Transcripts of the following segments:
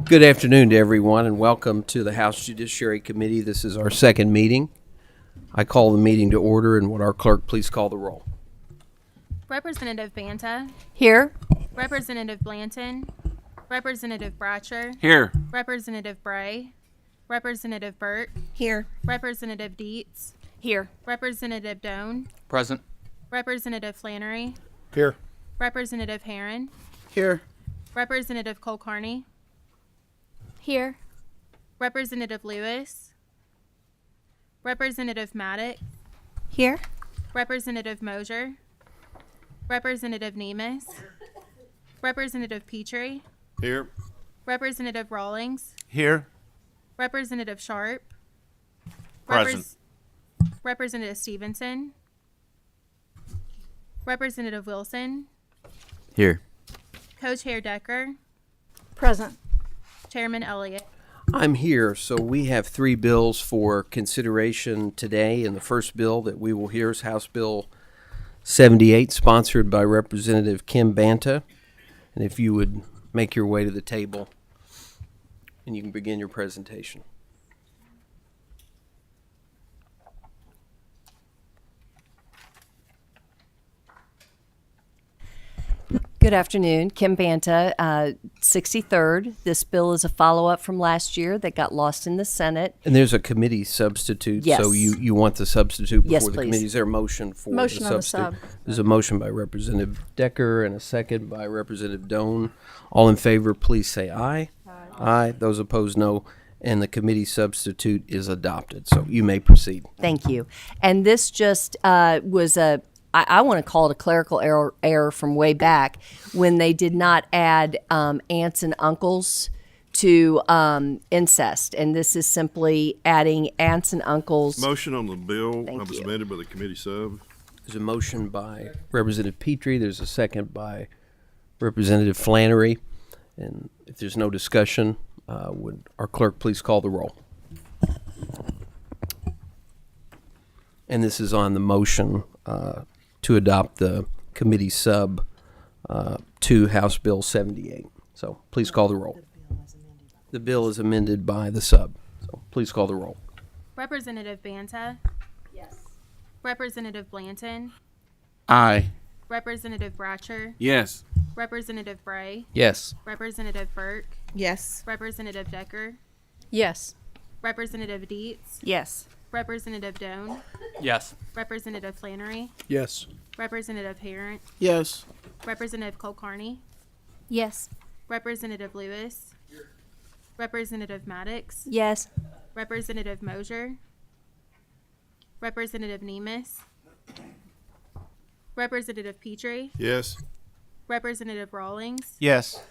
Good afternoon to everyone, and welcome to the House Judiciary Committee. This is our second meeting. I call the meeting to order, and would our clerk please call the roll? Representative Banta. Here. Representative Blanton. Representative Brotcher. Here. Representative Bray. Representative Burt. Here. Representative Dietz. Here. Representative Doan. Present. Representative Flannery. Here. Representative Herron. Here. Representative Colcarney. Here. Representative Lewis. Representative Maddox. Here. Representative Mosier. Representative Nemes. Representative Petrie. Here. Representative Rawlings. Here. Representative Sharp. Present. Representative Stevenson. Representative Wilson. Here. Co-Chair Decker. Present. Chairman Elliott. I'm here, so we have three bills for consideration today, and the first bill that we will hear is House Bill 78, sponsored by Representative Kim Banta. And if you would make your way to the table, and you can begin your presentation. Good afternoon. Kim Banta, 63rd. This bill is a follow-up from last year that got lost in the Senate. And there's a committee substitute, Yes. so you want the substitute before Yes, the please. committee. Is there a motion for Motion the on the substitute? sub. There's a motion by Representative Decker and a second by Representative Doan. All in favor, please say aye. Aye. Those opposed, no. And the committee substitute is adopted. So you may proceed. Thank you. And this just was I want to call it a clerical error from way back when they did not add aunts and uncles to incest. And this is simply adding aunts and uncles. Motion on the bill Thank was you. amended by the committee sub. There's a motion by Representative Petrie. There's a second by Representative Flannery. And if there's no discussion, would our clerk please call the roll? And this is on the motion to adopt the committee sub to House Bill 78. So please call the roll. The bill is amended by the sub. So please call the roll. Representative Banta. Yes. Representative Blanton. Aye. Representative Brotcher. Yes. Representative Bray. Yes. Representative Burt. Yes. Representative Decker. Yes. Representative Dietz. Yes. Representative Doan. Yes. Representative Flannery. Yes. Representative Herron. Yes. Representative Colcarney. Yes. Representative Lewis. Representative Maddox. Yes. Representative Mosier. Representative Nemes. Representative Petrie. Yes. Representative Rawlings. Yes.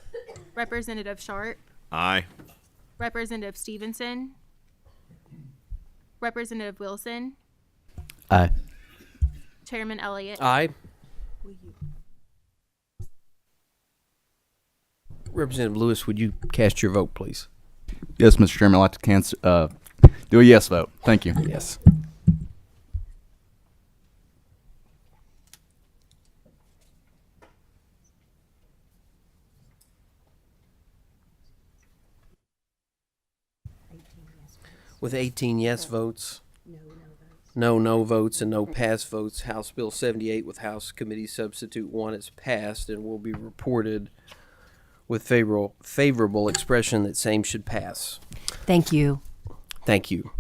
Representative Sharp. Aye. Representative Stevenson. Representative Wilson. Aye. Chairman Elliott. Aye. Representative Lewis, would you cast your vote, please? Yes, Mr. Chairman, I'd like to do a yes vote. Thank you. Yes. With 18 yes votes, no votes, and no pass votes, House Bill 78 with House Committee Substitute 1 is passed and will be reported with favorable expression that same should pass. Thank you. Thank you.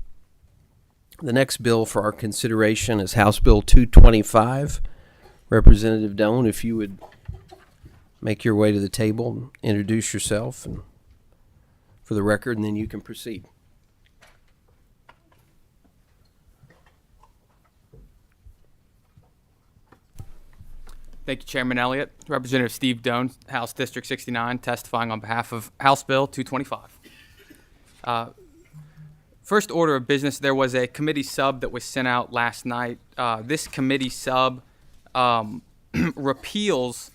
The next bill for our consideration is House Bill 225. Representative Doan, if you would make your way to the table and introduce yourself and for the record, and then you can proceed. Thank you, Chairman Elliott. Representative Steve Doan, House District 69, testifying on behalf of House Bill 225. First order of business, there was a committee sub that was sent out last night. This committee sub repeals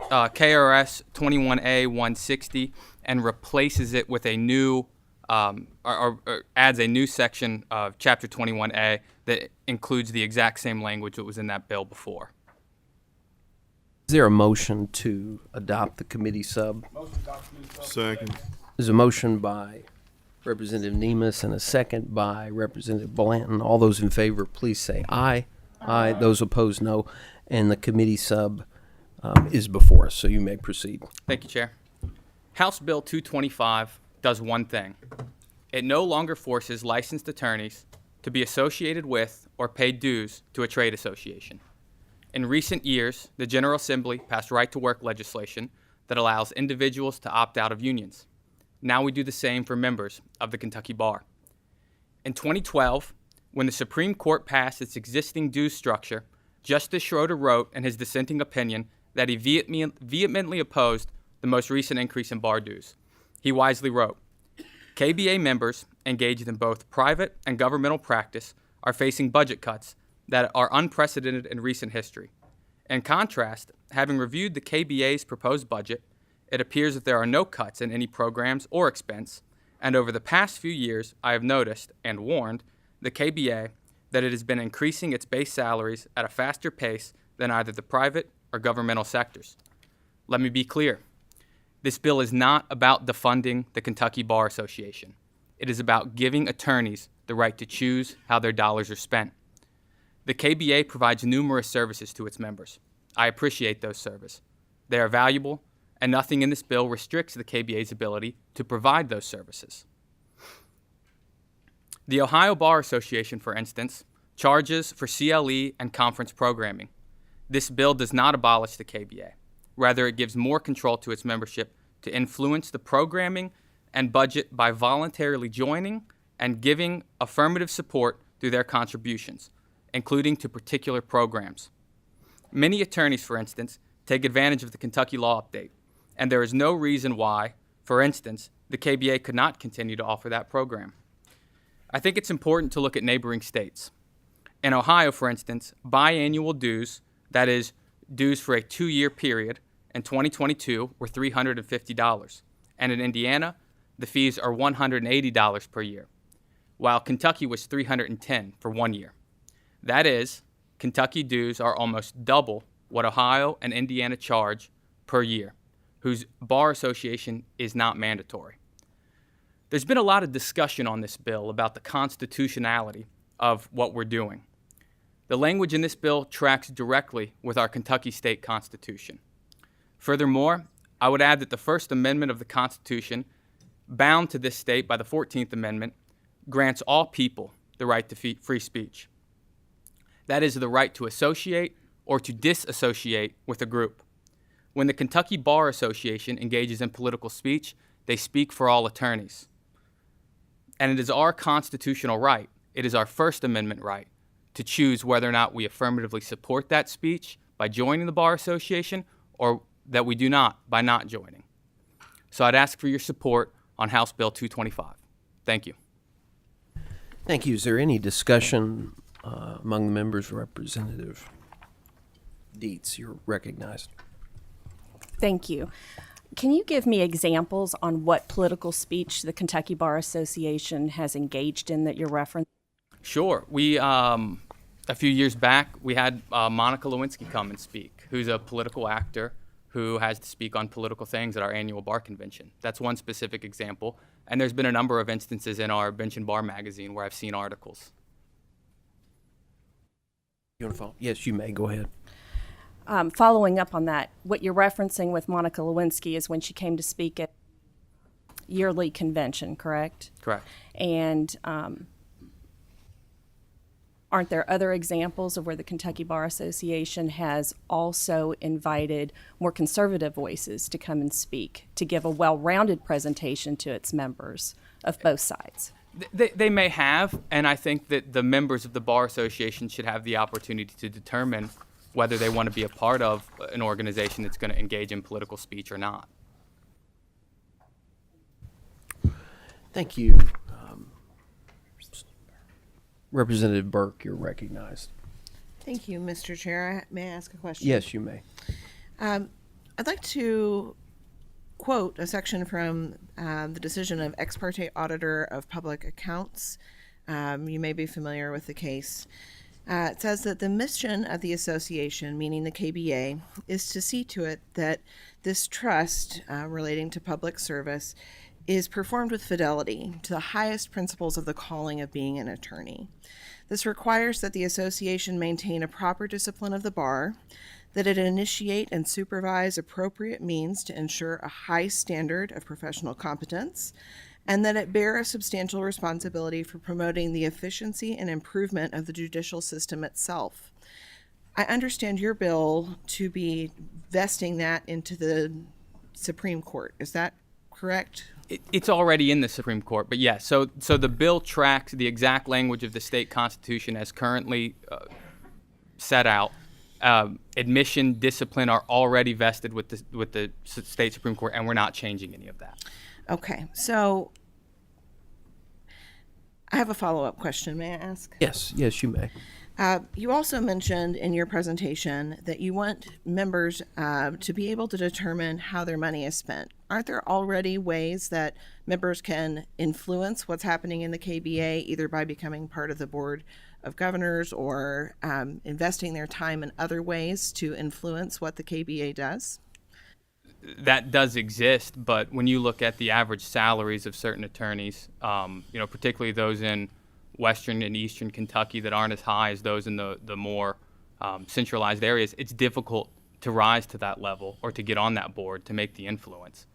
KRS 21A 160 and replaces it with a new, or adds a new section of Chapter 21A that includes the exact same language that was in that bill before. Is there a motion to adopt the committee sub? Second. There's a motion by Representative Nemus and a second by Representative Blanton. All those in favor, please say aye. Aye. Those opposed, no. And the committee sub is before us, so you may proceed. Thank you, Chair. House Bill 225 does one thing. It no longer forces licensed attorneys to be associated with or pay dues to a trade association. In recent years, the General Assembly passed right-to-work legislation that allows individuals to opt out of unions. Now we do the same for members of the Kentucky Bar. In 2012, when the Supreme Court passed its existing dues structure, Justice Schroeder wrote in his dissenting opinion that he vehemently opposed the most recent increase in bar dues. He wisely wrote, "KBA members engaged in both private and governmental practice are facing budget cuts that are unprecedented in recent history. In contrast, having reviewed the KBA's proposed budget, it appears that there are no cuts in any programs or expense, and over the past few years, I have noticed and warned the KBA that it has been increasing its base salaries at a faster pace than either the private or governmental sectors." Let me be clear. This bill is not about defunding the Kentucky Bar Association. It is about giving attorneys the right to choose how their dollars are spent. The KBA provides numerous services to its members. I appreciate those services. They are valuable, and nothing in this bill restricts the KBA's ability to provide those services. The Ohio Bar Association, for instance, charges for CLE and conference programming. This bill does not abolish the KBA. Rather, it gives more control to its membership to influence the programming and budget by voluntarily joining and giving affirmative support through their contributions, including to particular programs. Many attorneys, for instance, take advantage of the Kentucky Law Update, and there is no reason why, for instance, the KBA could not continue to offer that program. I think it's important to look at neighboring states. In Ohio, for instance, biannual dues, that is, dues for a 2-year period, in 2022 were $350, and in Indiana, the fees are $180 per year, while Kentucky was $310 for 1 year. That is, Kentucky dues are almost double what Ohio and Indiana charge per year, whose bar association is not mandatory. There's been a lot of discussion on this bill about the constitutionality of what we're doing. The language in this bill tracks directly with our Kentucky state constitution. Furthermore, I would add that the First Amendment of the Constitution, bound to this state by the 14th Amendment, grants all people the right to free speech. That is, the right to associate or to disassociate with a group. When the Kentucky Bar Association engages in political speech, they speak for all attorneys. And it is our constitutional right, it is our First Amendment right, to choose whether or not we affirmatively support that speech by joining the Bar Association or that we do not by not joining. So I'd ask for your support on House Bill 225. Thank you. Thank you. Is there any discussion among the members? Representative Dietz, you're recognized. Thank you. Can you give me examples on what political speech the Kentucky Bar Association has engaged in that you're referencing? Sure. We, a few years back, we had Monica Lewinsky come and speak, who's a political actor who has to speak on political things at our annual bar convention. That's one specific example. And there's been a number of instances in our Bench and Bar magazine where I've seen articles. You want to follow? Yes, you may. Go ahead. Following up on that, what you're referencing with Monica Lewinsky is when she came to speak at yearly convention, correct? Correct. And aren't there other examples of where the Kentucky Bar Association has also invited more conservative voices to come and speak, to give a well-rounded presentation to its members of both sides? They may have, and I think that the members of the Bar Association should have the opportunity to determine whether they want to be a part of an organization that's going to engage in political speech or not. Thank you. Representative Burke, you're recognized. Thank you, Mr. Chair. May I ask a question? Yes, you may. I'd like to quote a section from the decision of Ex parte Auditor of Public Accounts. You may be familiar with the case. It says that the mission of the association, meaning the KBA, is to see to it that this trust relating to public service is performed with fidelity to the highest principles of the calling of being an attorney. This requires that the association maintain a proper discipline of the bar, that it initiate and supervise appropriate means to ensure a high standard of professional competence, and that it bear a substantial responsibility for promoting the efficiency and improvement of the judicial system itself. I understand your bill to be vesting that into the Supreme Court. Is that correct? It's already in the Supreme Court, but yes. So the bill tracks the exact language of the state constitution as currently set out. Admission, discipline are already vested with the state Supreme Court, and we're not changing any of that. Okay, so I have a follow-up question. May I ask? Yes, you may. You also mentioned in your presentation that you want members to be able to determine how their money is spent. Aren't there already ways that members can influence what's happening in the KBA, either by becoming part of the Board of Governors or investing their time in other ways to influence what the KBA does? That does exist, but when you look at the average salaries of certain attorneys, particularly those in Western and Eastern Kentucky that aren't as high as those in the more centralized areas, it's difficult to rise to that level or to get on that board to make the influence.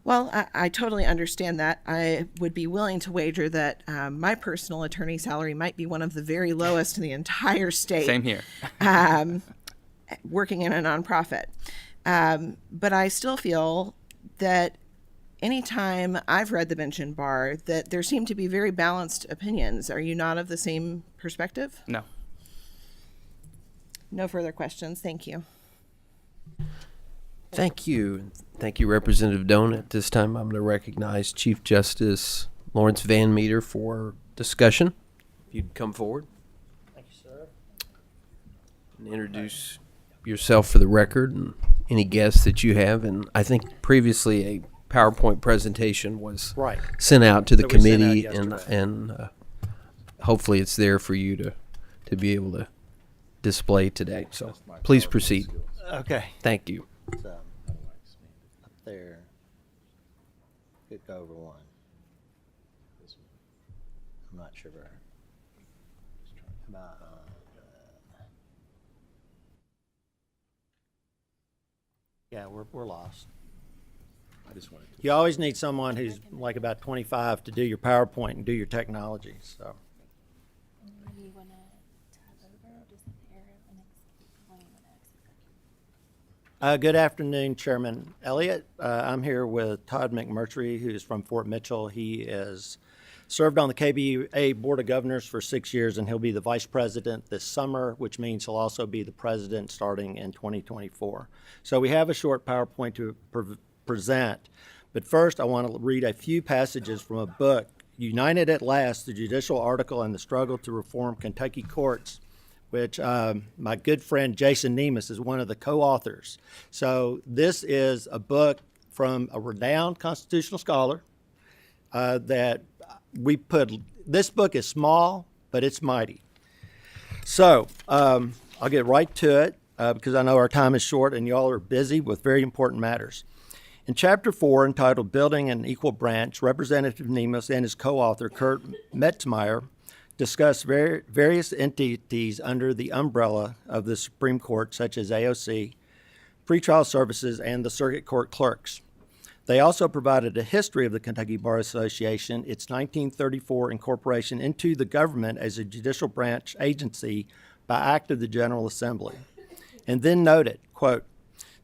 Well, I totally understand that. I would be willing to wager that my personal attorney salary might be one of the very lowest in the entire state. Same here. Working in a nonprofit. But I still feel that anytime I've read the bench and bar, that there seem to be very balanced opinions. Are you not of the same perspective? No. No further questions. Thank you. Thank you. Thank you, Representative Doan. At this time, I'm going to recognize Chief Justice Lawrence Van Meter for discussion. If you'd come forward. Thank you, sir. And introduce yourself for the record and any guests that you have. And I think previously a PowerPoint presentation was Right. sent out to the That we sent out committee, yesterday. and hopefully it's there for you to be able to display today. So please proceed. Okay. Thank you. So, up there, could go over one. I'm not sure. About, yeah, we're lost. You always need someone who's like about 25 to do your PowerPoint and do your technology, so. Good afternoon, Chairman Elliott. I'm here with Todd McMurtry, who's from Fort Mitchell. He is served on the KBA Board of Governors for 6 years, and he'll be the vice president this summer, which means he'll also be the president starting in 2024. So we have a short PowerPoint to present, but first I want to read a few passages from a book, United at Last, the Judicial Article and the Struggle to Reform Kentucky Courts, which my good friend Jason Nemus is one of the co-authors. So this is a book from a renowned constitutional scholar that we put. This book is small, but it's mighty. So I'll get right to it because I know our time is short and y'all are busy with very important matters. In Chapter 4, entitled Building an Equal Branch, Representative Nemus and his co-author, Kurt Metzmeyer, discuss various entities under the umbrella of the Supreme Court, such as AOC, pretrial services, and the circuit court clerks. They also provided a history of the Kentucky Bar Association, its 1934 incorporation into the government as a judicial branch agency by act of the General Assembly, and then noted, quote,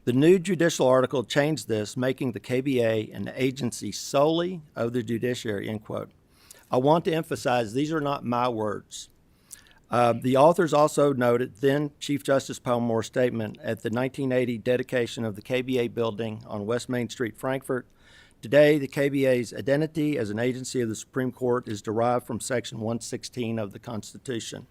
"The new judicial article changed this, making the KBA an agency solely of the judiciary," end quote. I want to emphasize these are not my words. The authors also noted then Chief Justice Palmore's statement at the 1980 dedication of the KBA building on West Main Street, Frankfort. Today, the KBA's identity as an agency of the Supreme Court is derived from Section 116 of the Constitution.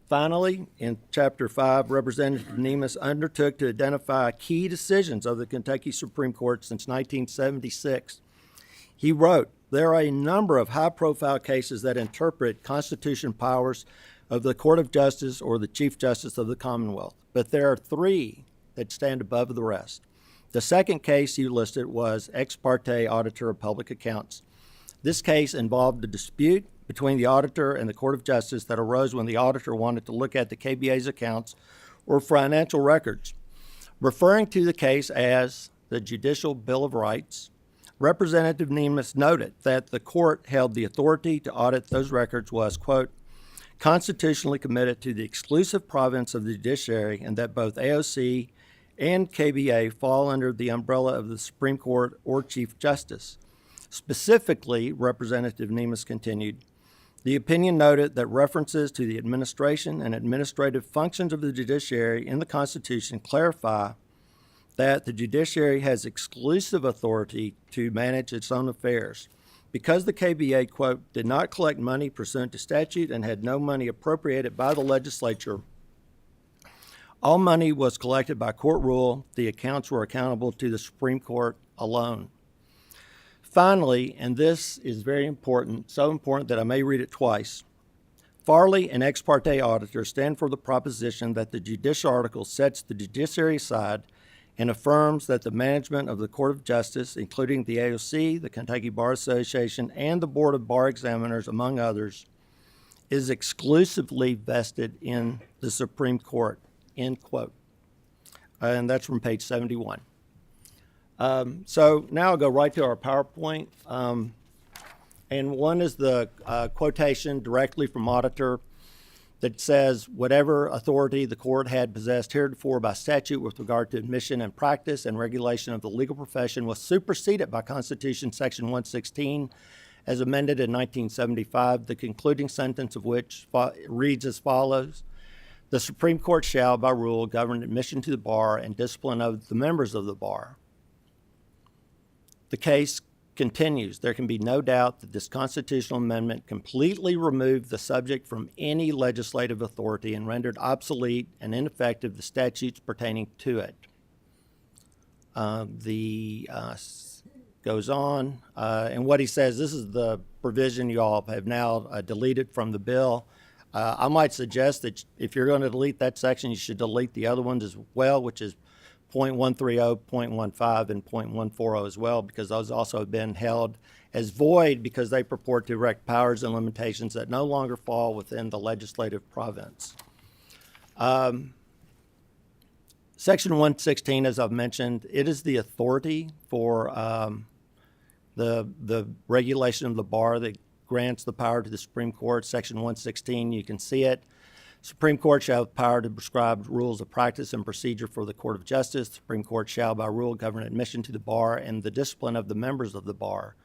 Finally, in Chapter 5, Representative Nemus undertook to identify key decisions of the Kentucky Supreme Court since 1976. He wrote, "There are a number of high-profile cases that interpret Constitution powers of the Court of Justice or the Chief Justice of the Commonwealth, but there are three that stand above the rest. The second case you listed was Ex parte Auditor of Public Accounts. This case involved a dispute between the auditor and the Court of Justice that arose when the auditor wanted to look at the KBA's accounts or financial records. Referring to the case as the Judicial Bill of Rights, Representative Nemes noted that the court held the authority to audit those records was, quote, constitutionally committed to the exclusive province of the judiciary, and that both AOC and KBA fall under the umbrella of the Supreme Court or Chief Justice. Specifically, Representative Nemes continued, the opinion noted that references to the administration and administrative functions of the judiciary in the Constitution clarify that the judiciary has exclusive authority to manage its own affairs. Because the KBA, quote, did not collect money pursuant to statute and had no money appropriated by the legislature, all money was collected by court rule. The accounts were accountable to the Supreme Court alone. Finally, and this is very important, so important that I may read it twice, Farley and Ex parte Auditor stand for the proposition that the judicial article sets the judiciary aside and affirms that the management of the Court of Justice, including the AOC, the Kentucky Bar Association, and the Board of Bar Examiners, among others, is exclusively vested in the Supreme Court, end quote. And that's from page 71. So now I'll go right to our PowerPoint. And one is the quotation directly from auditor that says, whatever authority the court had possessed heretofore by statute with regard to admission and practice and regulation of the legal profession was superseded by Constitution Section 116 as amended in 1975, the concluding sentence of which reads as follows. The Supreme Court shall, by rule, govern admission to the bar and discipline of the members of the bar. The case continues. There can be no doubt that this constitutional amendment completely removed the subject from any legislative authority and rendered obsolete and ineffective the statutes pertaining to it. Goes on, and what he says, this is the provision you all have now deleted from the bill. I might suggest that if you're going to delete that section, you should delete the other ones as well, which is .130, .15, and .140 as well, because those also have been held as void because they purport to erect powers and limitations that no longer fall within the legislative province. Section 116, as I've mentioned, it is the authority for the regulation of the bar that grants the power to the Supreme Court. Section 116, you can see it. Supreme Court shall have power to prescribe rules of practice and procedure for the Court of Justice. The Supreme Court shall, by rule, govern admission to the bar and the discipline of the members of the bar.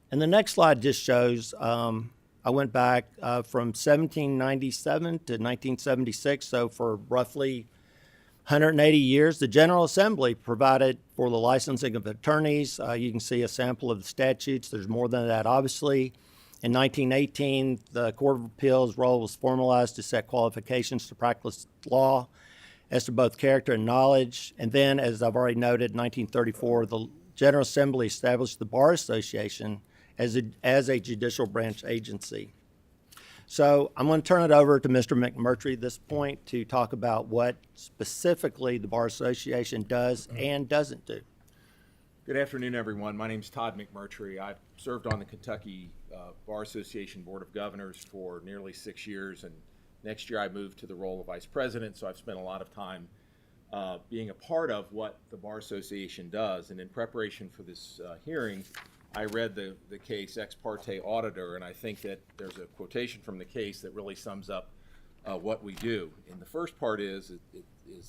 And the next slide just shows, I went back from 1797 to 1976, so for roughly 180 years, the General Assembly provided for the licensing of attorneys. You can see a sample of the statutes. There's more than that, obviously. In 1918, the Court of Appeals' role was formalized to set qualifications to practice law as to both character and knowledge. And then, as I've already noted, in 1934, the General Assembly established the Bar Association as a judicial branch agency. So I'm going to turn it over to Mr. McMurtry at this point to talk about what specifically the Bar Association does and doesn't do. Good afternoon, everyone. My name is Todd McMurtry. I've served on the Kentucky Bar Association Board of Governors for nearly 6 years, and next year I moved to the role of Vice President, so I've spent a lot of time being a part of what the Bar Association does. And in preparation for this hearing, I read the case Ex parte Auditor, and I think that there's a quotation from the case that really sums up what we do. And the first part is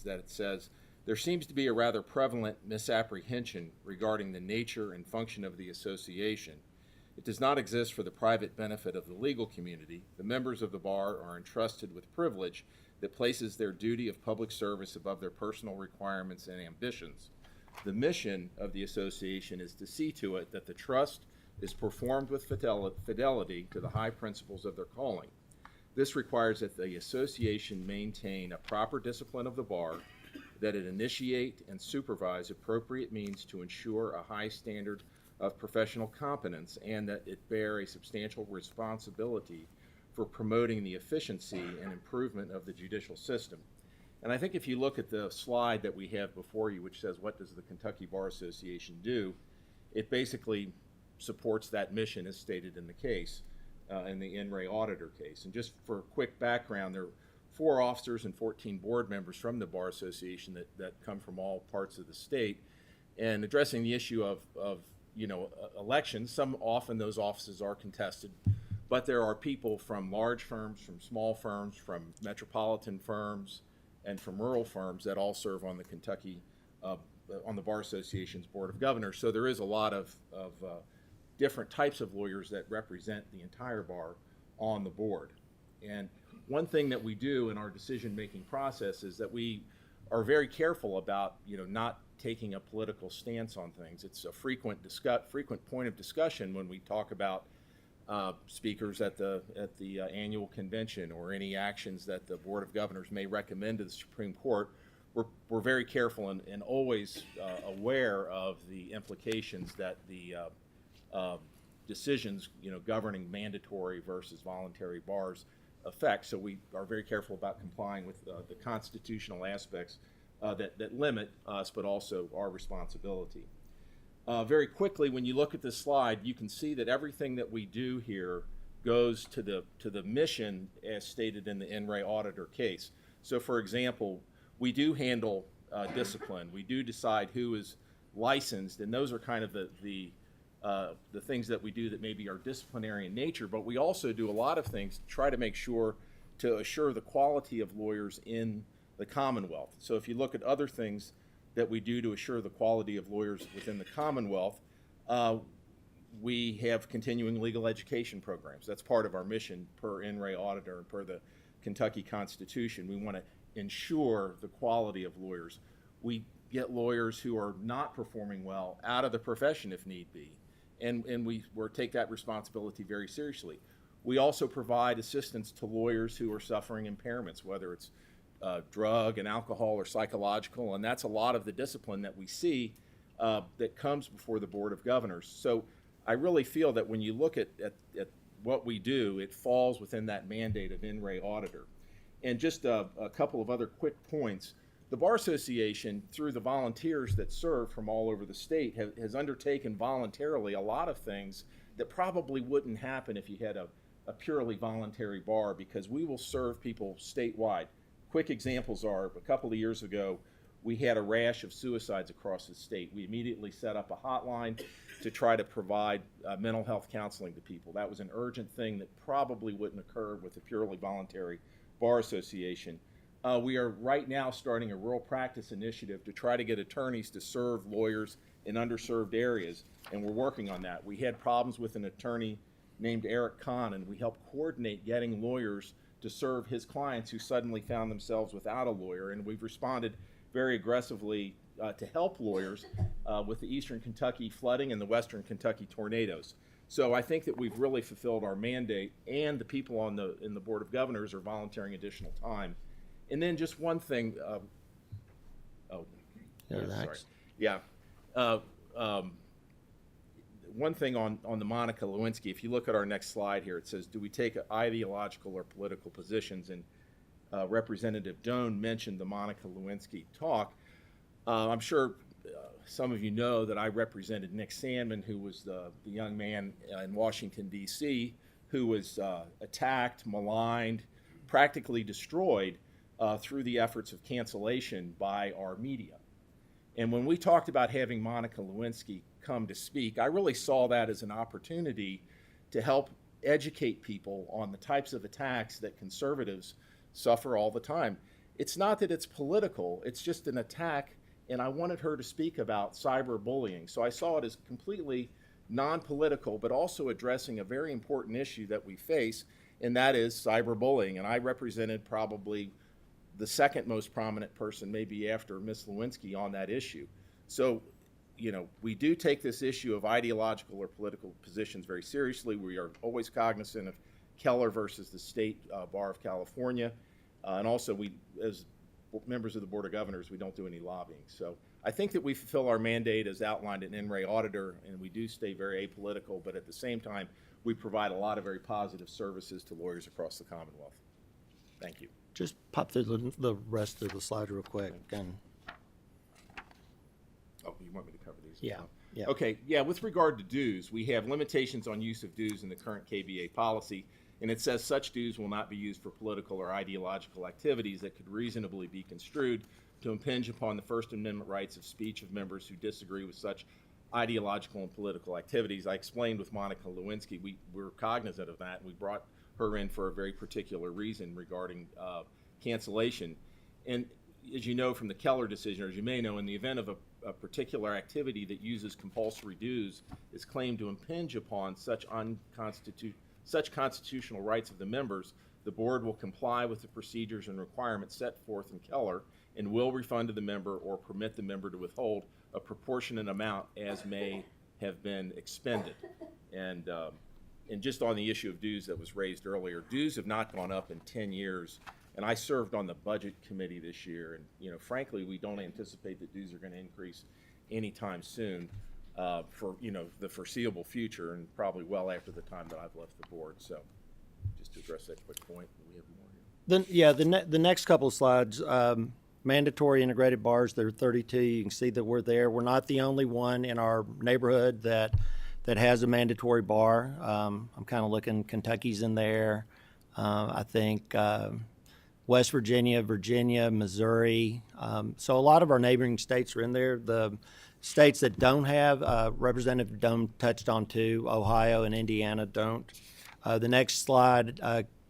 that it says, there seems to be a rather prevalent misapprehension regarding the nature and function of the association. It does not exist for the private benefit of the legal community. The members of the bar are entrusted with privilege that places their duty of public service above their personal requirements and ambitions. The mission of the association is to see to it that the trust is performed with fidelity to the high principles of their calling. This requires that the association maintain a proper discipline of the bar, that it initiate and supervise appropriate means to ensure a high standard of professional competence, and that it bear a substantial responsibility for promoting the efficiency and improvement of the judicial system. And I think if you look at the slide that we have before you, which says, what does the Kentucky Bar Association do? It basically supports that mission as stated in the case, in the NRA auditor case. And just for quick background, there are 4 officers and 14 board members from the Bar Association that come from all parts of the state. And addressing the issue of elections, often those offices are contested, but there are people from large firms, from small firms, from metropolitan firms, and from rural firms that all serve on the Kentucky, on the Bar Association's Board of Governors. So there is a lot of different types of lawyers that represent the entire bar on the board. And one thing that we do in our decision-making process is that we are very careful about, not taking a political stance on things. It's a frequent point of discussion when we talk about speakers at the annual convention or any actions that the Board of Governors may recommend to the Supreme Court. We're very careful and always aware of the implications that the decisions, governing mandatory versus voluntary bars affect. So we are very careful about complying with the constitutional aspects that limit us, but also our responsibility. Very quickly, when you look at this slide, you can see that everything that we do here goes to the mission as stated in the NRA auditor case. So, for example, we do handle discipline. We do decide who is licensed, and those are kind of the things that we do that maybe are disciplinary in nature. But we also do a lot of things to try to make sure to assure the quality of lawyers in the Commonwealth. So if you look at other things that we do to assure the quality of lawyers within the Commonwealth, we have continuing legal education programs. That's part of our mission per NRA auditor and per the Kentucky Constitution. We want to ensure the quality of lawyers. We get lawyers who are not performing well out of the profession if need be, and we take that responsibility very seriously. We also provide assistance to lawyers who are suffering impairments, whether it's drug and alcohol or psychological, and that's a lot of the discipline that we see that comes before the Board of Governors. So I really feel that when you look at what we do, it falls within that mandate of NRA auditor. And just a couple of other quick points. The Bar Association, through the volunteers that serve from all over the state, has undertaken voluntarily a lot of things that probably wouldn't happen if you had a purely voluntary bar, because we will serve people statewide. Quick examples are, a couple of years ago, we had a rash of suicides across the state. We immediately set up a hotline to try to provide mental health counseling to people. That was an urgent thing that probably wouldn't occur with a purely voluntary Bar Association. We are right now starting a rural practice initiative to try to get attorneys to serve lawyers in underserved areas, and we're working on that. We had problems with an attorney named Eric Kahn, and we helped coordinate getting lawyers to serve his clients who suddenly found themselves without a lawyer, and we've responded very aggressively to help lawyers with the Eastern Kentucky flooding and the Western Kentucky tornadoes. So I think that we've really fulfilled our mandate, and the people in the Board of Governors are volunteering additional time. And then just one thing. One thing on the Monica Lewinsky. If you look at our next slide here, it says, do we take ideological or political positions? And Representative Doan mentioned the Monica Lewinsky talk. I'm sure some of you know that I represented Nick Sandman, who was the young man in Washington, D.C., who was attacked, maligned, practically destroyed through the efforts of cancellation by our media. And when we talked about having Monica Lewinsky come to speak, I really saw that as an opportunity to help educate people on the types of attacks that conservatives suffer all the time. It's not that it's political, it's just an attack, and I wanted her to speak about cyberbullying. So I saw it as completely non-political, but also addressing a very important issue that we face, and that is cyberbullying. And I represented probably the second most prominent person, maybe after Ms. Lewinsky, on that issue. So, we do take this issue of ideological or political positions very seriously. We are always cognizant of Keller versus the State Bar of California. And also, we, as members of the Board of Governors, we don't do any lobbying. So I think that we fulfill our mandate as outlined in NRA Auditor, and we do stay very apolitical, but at the same time, we provide a lot of very positive services to lawyers across the Commonwealth. Thank you. just pop through the rest of the slides real quick. And Oh, you want me to cover these? yeah, yeah. Okay, yeah, with regard to dues, we have limitations on use of dues in the current KBA policy, and it says such dues will not be used for political or ideological activities that could reasonably be construed to impinge upon the First Amendment rights of speech of members who disagree with such ideological and political activities. I explained with Monica Lewinsky, we're cognizant of that, and we brought her in for a very particular reason regarding cancellation. And as you know from the Keller decision, or as you may know, in the event of a particular activity that uses compulsory dues is claimed to impinge upon such constitutional rights of the members, the board will comply with the procedures and requirements set forth in Keller and will refund to the member or permit the member to withhold a proportionate amount as may have been expended. And just on the issue of dues that was raised earlier, dues have not gone up in 10 years. And I served on the budget committee this year, and frankly, we don't anticipate that dues are going to increase anytime soon for the foreseeable future, and probably well after the time that I've left the board. So, just to address that quick point, we have more here. Then the next couple of slides, mandatory integrated bars. There are 32. You can see that we're there. We're not the only one in our neighborhood that has a mandatory bar. I'm kind of looking. Kentucky's in there. I think. West Virginia, Missouri. So a lot of our neighboring states are in there. The states that don't have, Representative Dunn touched on too, Ohio and Indiana don't. The next slide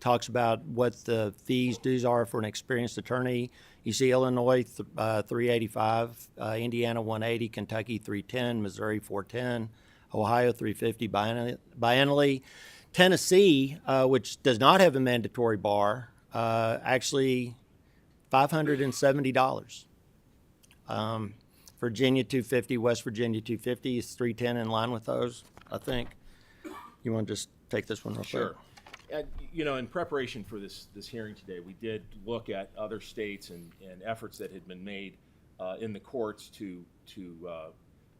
talks about what the fees, dues are for an experienced attorney. You see Illinois, $385, Indiana, $180, Kentucky, $310, Missouri, $410, Ohio, $350 biennially. Tennessee, which does not have a mandatory bar, actually $570. Virginia $250, West Virginia $250 is $310 in line with those, I think. You want to just take this one real quick? Sure. In preparation for this hearing today, we did look at other states and efforts that had been made in the courts to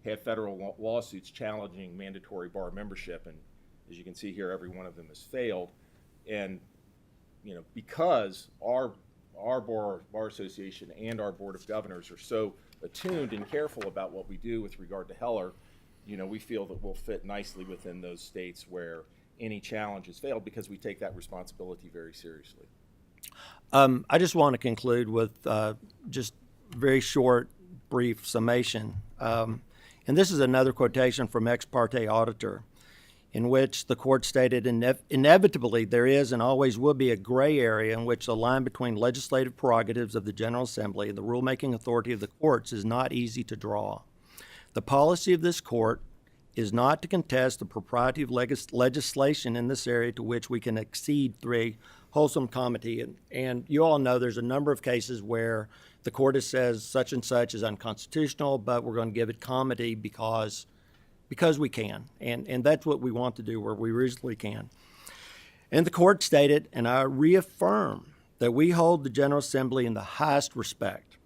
have federal lawsuits challenging mandatory bar membership, and as you can see here, every one of them has failed. And because our bar association and our board of governors are so attuned and careful about what we do with regard to Heller, we feel that we'll fit nicely within those states where any challenge has failed, because we take that responsibility very seriously. I just want to conclude with just very short, brief summation. And this is another quotation from ex parte auditor, in which the court stated, inevitably there is and always will be a gray area in which the line between legislative prerogatives of the General Assembly and the rulemaking authority of the courts is not easy to draw. The policy of this court is not to contest the propriety of legislation in this area to which we can accede through a wholesome comity. And you all know there's a number of cases where the court has says such and such is unconstitutional, but we're going to give it comity because we can, and that's what we want to do where we reasonably can. And the court stated, and I reaffirm, that we hold the General Assembly in the highest respect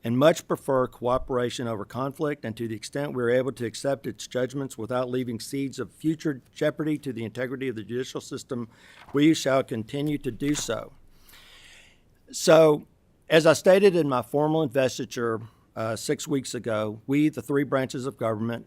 and much prefer cooperation over conflict, and to the extent we are able to accept its judgments without leaving seeds of future jeopardy to the integrity of the judicial system, we shall continue to do so. So, as I stated in my formal investiture 6 weeks ago, we, the three branches of government,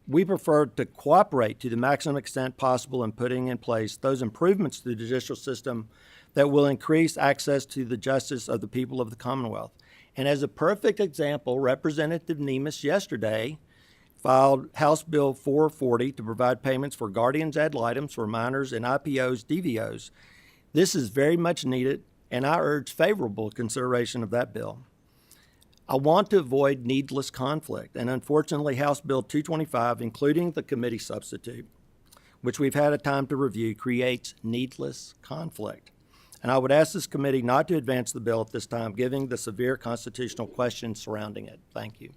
we prefer to cooperate to the maximum extent possible in putting in place those improvements to the judicial system that will increase access to the justice of the people of the Commonwealth. And as a perfect example, Representative Nemes yesterday filed House Bill 440 to provide payments for guardians ad litem for minors and IPOs, DVOs. This is very much needed, and I urge favorable consideration of that bill. I want to avoid needless conflict, and unfortunately, House Bill 225, including the committee substitute, which we've had a time to review, creates needless conflict. And I would ask this committee not to advance the bill at this time, given the severe constitutional questions surrounding it. Thank you.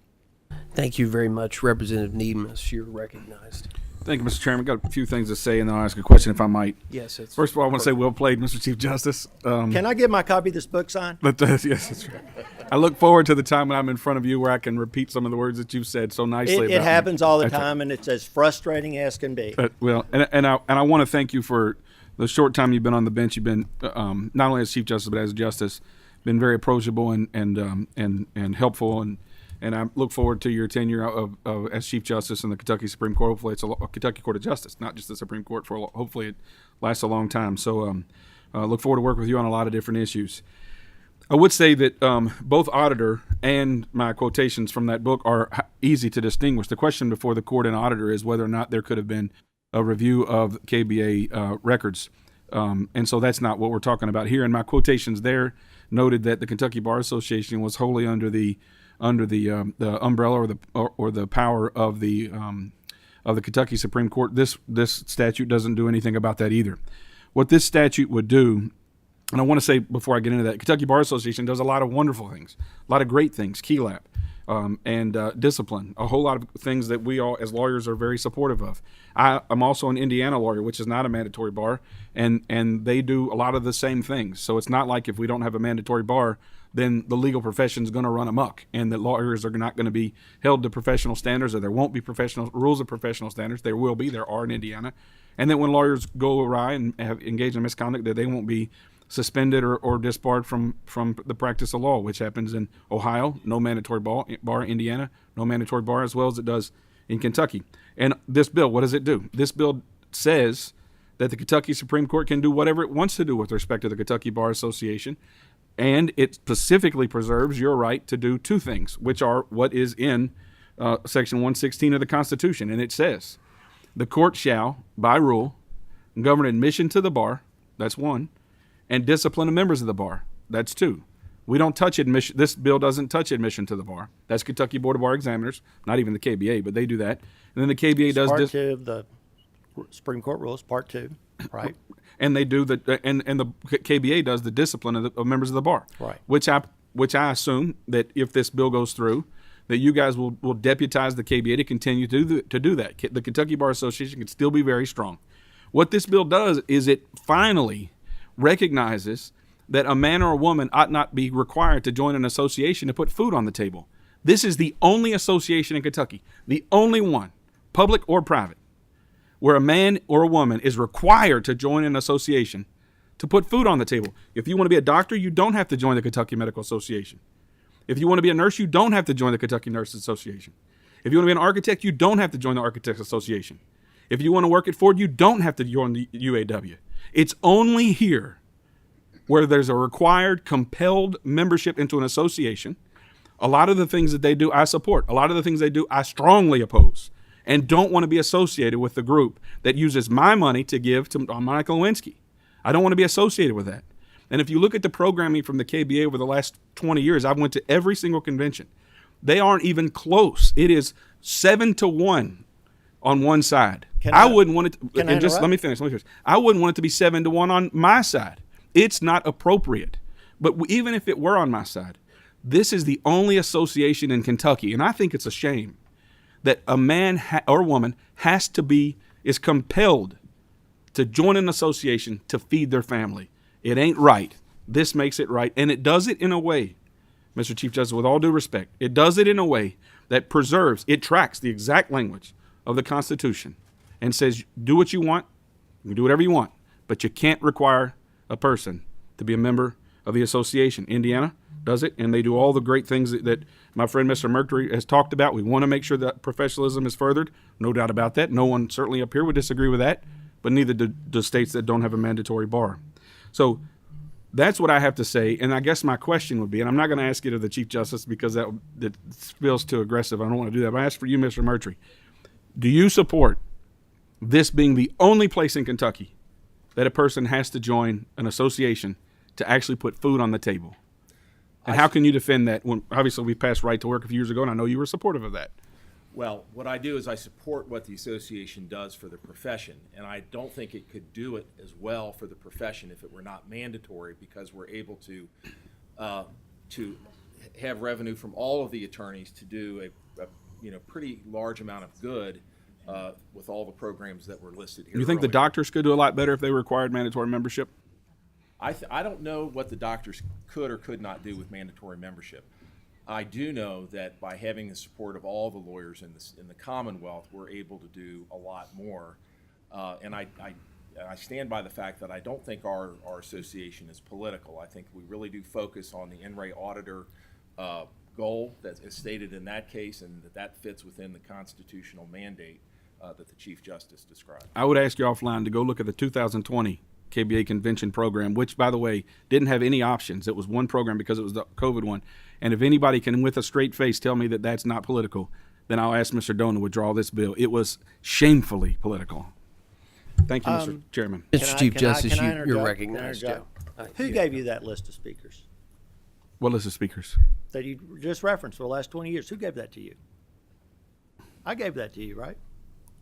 Thank you very much, Representative Nemes. You're recognized. Thank you, Mr. Chairman. Got a few things to say, and then I'll ask a question if I might. Yes, it's First of all, I want to say well played, Mr. Chief Justice. Can I get my copy of this book signed? Yes, that's right. I look forward to the time when I'm in front of you where I can repeat some of the words that you've said so nicely. It happens all the time, and it's as frustrating as can be. And I want to thank you for the short time you've been on the bench, you've been not only as Chief Justice but as a justice, been very approachable and helpful, and I look forward to your tenure of as Chief Justice in the Kentucky Supreme Court. Hopefully, it's a Kentucky Court of Justice, not just the Supreme Court. Hopefully, it lasts a long time. So, look forward to working with you on a lot of different issues. I would say that both auditor and my quotations from that book are easy to distinguish. The question before the court and auditor is whether or not there could have been a review of KBA records. And so that's not what we're talking about here. And my quotations there noted that the Kentucky Bar Association was wholly under the umbrella or the power of the Kentucky Supreme Court. This statute doesn't do anything about that either. What this statute would do, and I want to say before I get into that, Kentucky Bar Association does a lot of wonderful things, a lot of great things, KELAP, and discipline, a whole lot of things that we all as lawyers are very supportive of. I'm also an Indiana lawyer, which is not a mandatory bar, and they do a lot of the same things. So it's not like if we don't have a mandatory bar, then the legal profession is going to run amok, and that lawyers are not going to be held to professional standards, or there won't be professional rules of professional standards. There will be, there are in Indiana, and that when lawyers go awry and have engaged in misconduct, that they won't be suspended or disbarred from the practice of law, which happens in Ohio, no mandatory bar, Indiana, no mandatory bar, as well as it does in Kentucky. And this bill, what does it do? This bill says that the Kentucky Supreme Court can do whatever it wants to do with respect to the Kentucky Bar Association, and it specifically preserves your right to do two things, which are what is in Section 116 of the Constitution. And it says, the court shall, by rule, govern admission to the bar, that's one, and discipline of members of the bar. That's two. We don't touch admission. This bill doesn't touch admission to the bar. That's Kentucky Board of Bar Examiners, not even the KBA, but they do that. And then the KBA does Part 2 of the Supreme Court rules, Part 2, right? And they do and the KBA does the discipline of members of the bar. Right. Which I assume that if this bill goes through, that you guys will deputize the KBA to continue to do that. The Kentucky Bar Association can still be very strong. What this bill does is it finally recognizes that a man or a woman ought not be required to join an association to put food on the table. This is the only association in Kentucky, the only one, public or private, where a man or a woman is required to join an association to put food on the table. If you want to be a doctor, you don't have to join the Kentucky Medical Association. If you want to be a nurse, you don't have to join the Kentucky Nurses Association. If you want to be an architect, you don't have to join the Architects Association. If you want to work at Ford, you don't have to join the UAW. It's only here where there's a required, compelled membership into an association. A lot of the things that they do, I support. A lot of the things they do, I strongly oppose and don't want to be associated with the group that uses my money to give to Monica Lewinsky. I don't want to be associated with that. And if you look at the programming from the KBA over the last 20 years, I've went to every single convention. They aren't even close. It is 7-1 on one side. I wouldn't want it to, and just let me finish. I wouldn't want it to be 7-1 on my side. It's not appropriate. But even if it were on my side, this is the only association in Kentucky, and I think it's a shame that a man or woman is compelled to join an association to feed their family. It ain't right. This makes it right, and it does it in a way, Mr. Chief Justice, with all due respect, it does it in a way that it tracks the exact language of the Constitution and says, do what you want, you can do whatever you want, but you can't require a person to be a member of the association. Indiana does it, and they do all the great things that my friend Mr. Mercury has talked about. We want to make sure that professionalism is furthered, no doubt about that. No one certainly up here would disagree with that, but neither do states that don't have a mandatory bar. So that's what I have to say, and I guess my question would be, and I'm not going to ask it of the Chief Justice because that feels too aggressive. I don't want to do that, but I ask for you, Mr. Mercury. Do you support this being the only place in Kentucky that a person has to join an association to actually put food on the table? And how can you defend that when obviously we passed right to work a few years ago, and I know you were supportive of that? Well, what I do is I support what the association does for the profession, and I don't think it could do it as well for the profession if it were not mandatory, because we're able to have revenue from all of the attorneys to do a pretty large amount of good with all the programs that were listed here. You think the doctors could do a lot better if they required mandatory membership? I don't know what the doctors could or could not do with mandatory membership. I do know that by having the support of all the lawyers in the Commonwealth, we're able to do a lot more. And I I stand by the fact that I don't think our association is political. I think we really do focus on the NRA auditor goal that is stated in that case, and that fits within the constitutional mandate that the Chief Justice described. I would ask you offline to go look at the 2020 KBA convention program, which, by the way, didn't have any options. It was one program because it was the COVID one. And if anybody can, with a straight face, tell me that that's not political, then I'll ask Mr. Doan to withdraw this bill. It was shamefully political. Thank you, Mr. Chairman. Mr. Chief Justice, can I you're interject? recognized. Can I interject? Who gave you that list of speakers What list of speakers? that you just referenced for the last 20 years? Who gave that to you? I gave that to you, right?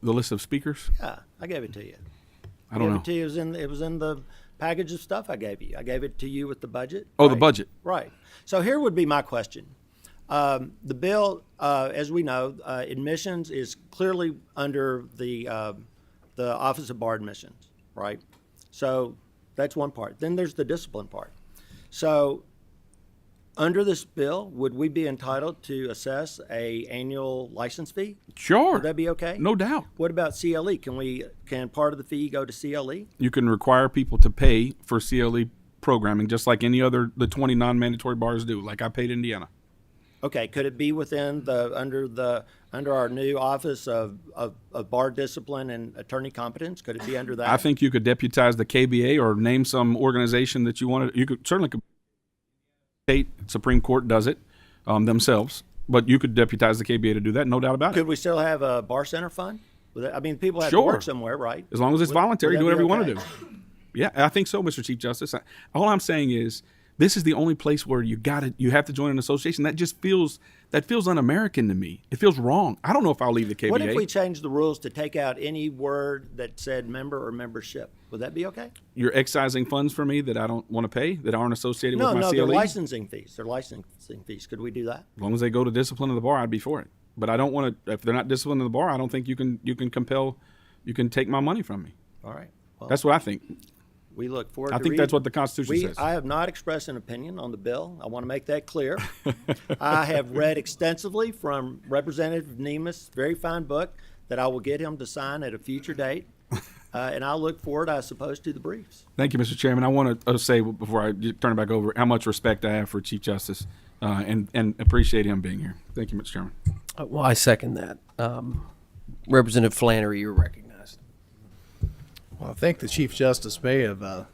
The list of speakers? Yeah, I gave it to you. I don't know. It to you. It was in the package of stuff I gave you. I gave it to you with the budget. Oh, the right? budget. Right. So here would be my question. The bill, as we know, admissions is clearly under the Office of Bar Admissions, right? So that's one part. Then there's the discipline part. So under this bill, would we be entitled to assess a annual license fee? Sure. Would that be okay? No doubt. What about CLE? Can part of the fee go to CLE? You can require people to pay for CLE programming just like any other, the 20 non-mandatory bars do, like I paid Indiana. Okay, could it be within under our new Office of Bar Discipline and Attorney Competence? Could it be under that? I think you could deputize the KBA or name some organization that you wanted. You could certainly, state Supreme Court does it themselves, but you could deputize the KBA to do that, no doubt about it. Could we still have a bar center fund? I mean, people have to Sure. work somewhere, right? As long as it's voluntary, would do that whatever be you want to okay? do. Yeah, I think so, Mr. Chief Justice. All I'm saying is this is the only place where you have to join an association. That just feels un-American to me. It feels wrong. I don't know if I'll leave the KBA. What if we change the rules to take out any word that said member or membership? Would that be okay? You're excising funds for me that I don't want to pay, that aren't associated No, with my no, CLE? they're licensing fees. They're licensing fees. Could we do that? As long as they go to discipline of the bar, I'd be for it. But I don't want to. If they're not disciplined in the bar, I don't think you can compel. You can take my money from me. All right. Well, That's what I think. we look forward I to think reading. that's what the Constitution says. I have not expressed an opinion on the bill. I want to make that clear. I have read extensively from Representative Nemus' very fine book that I will get him to sign at a future date. And I look forward, I suppose, to the briefs. Thank you, Mr. Chairman. I want to say before I turn it back over how much respect I have for Chief Justice and appreciate him being here. Thank you, Mr. Chairman. Well, I second that. Representative Flannery, you're recognized. Well, I think the Chief Justice may have